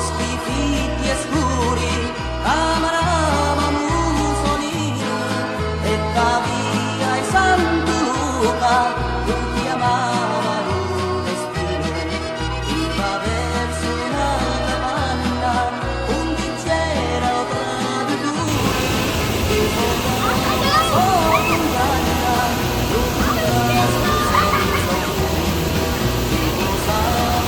boschi fitti e scuri, camarava Mussolini, e da via e Santo Luca, tutti amavano il destino, chi va verso una capanna, un c'era tra di due, che sono sotto un canna, lunga senza che posavano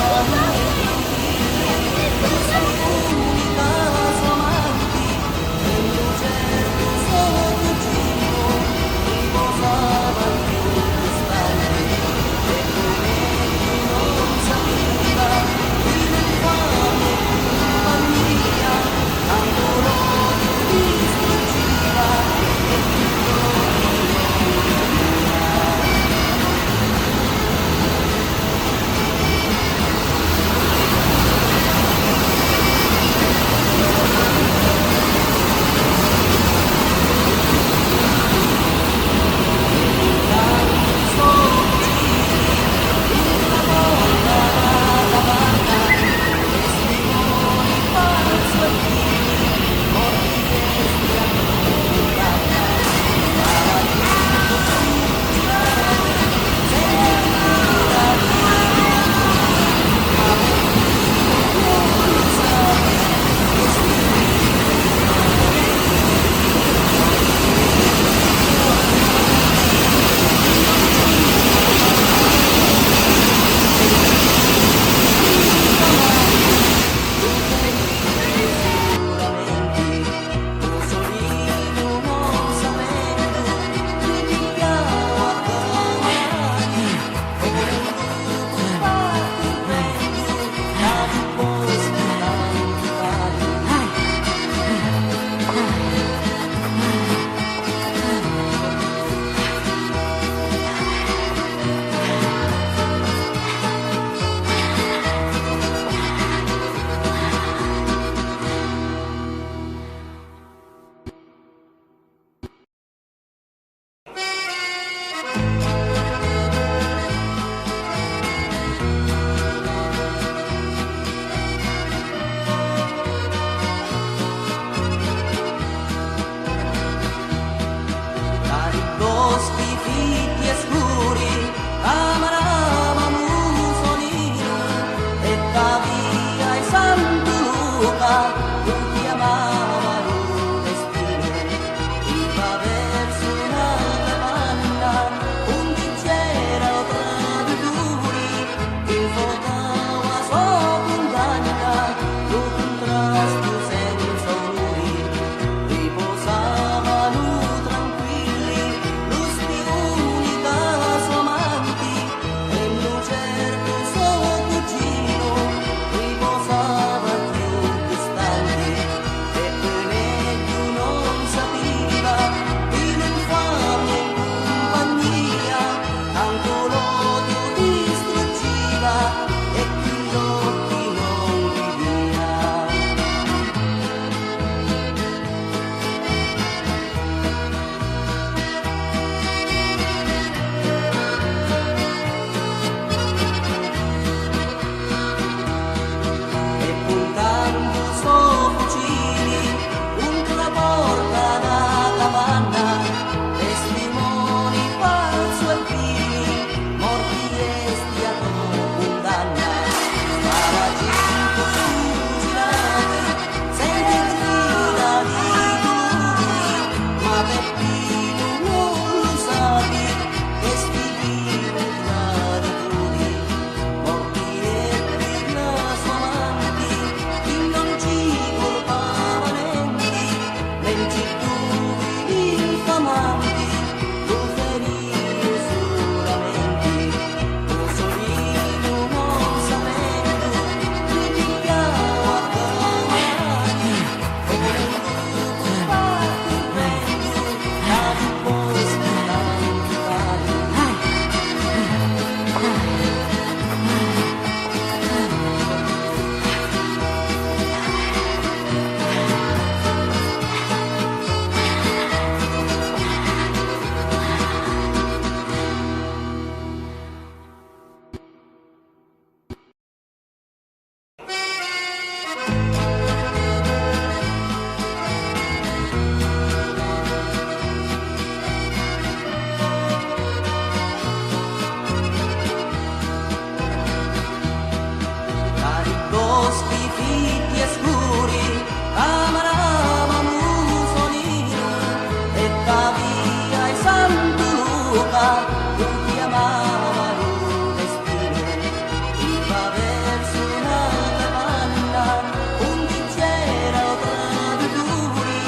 boschi fitti e scuri, camarava Mussolino, e da via e Santo Luca, tutti amavano destino. Iva verso una capanna, un c'era traditori,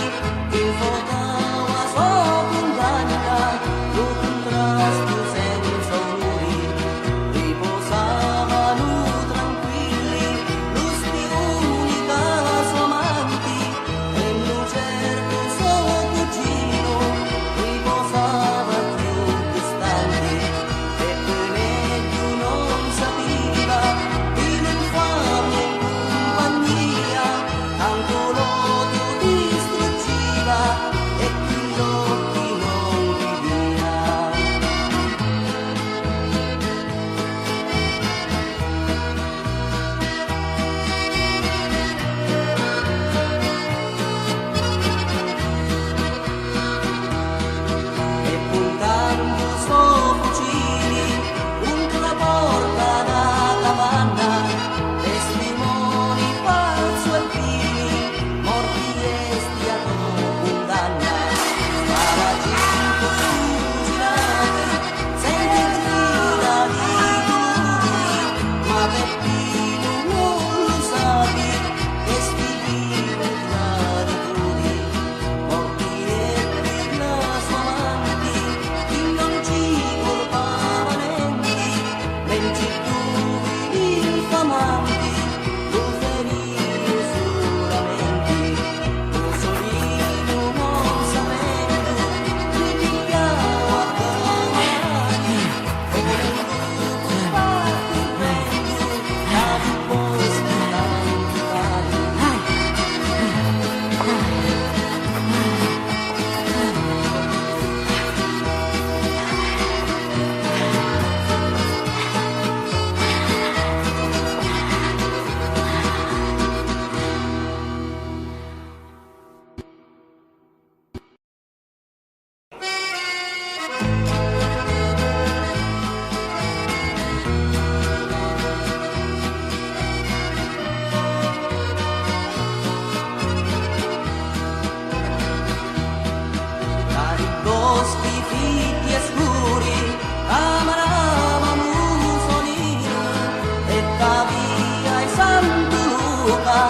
che fotava sua condanna, lo contrasto senza onori, riposavano tranquilli, lo unica sua amanti, e lo certo suo cugino, riposava più distanti, e meglio non sapeva, di non farne compagnia, tanto l'odio distruggeva, e chi gli occhi non vivia. E puntando suo fucili contro la porta da capanna, testimoni falso e vili, morti estiato condanna. Sparaginto fucilati, sente grida di dolori, ma Peppino non lo sapi, questi vivi traditori, morti e per la sua amanti, chi non ci colpava niente, menci due infamanti, lo ferì solamente. Mussolino non sapendo, ripigliava a camarani, come un lupo spartendo, da un bosco tanti vari. Tra i boschi fitti e scuri, camarava Mussolino, e da via e Santo Luca,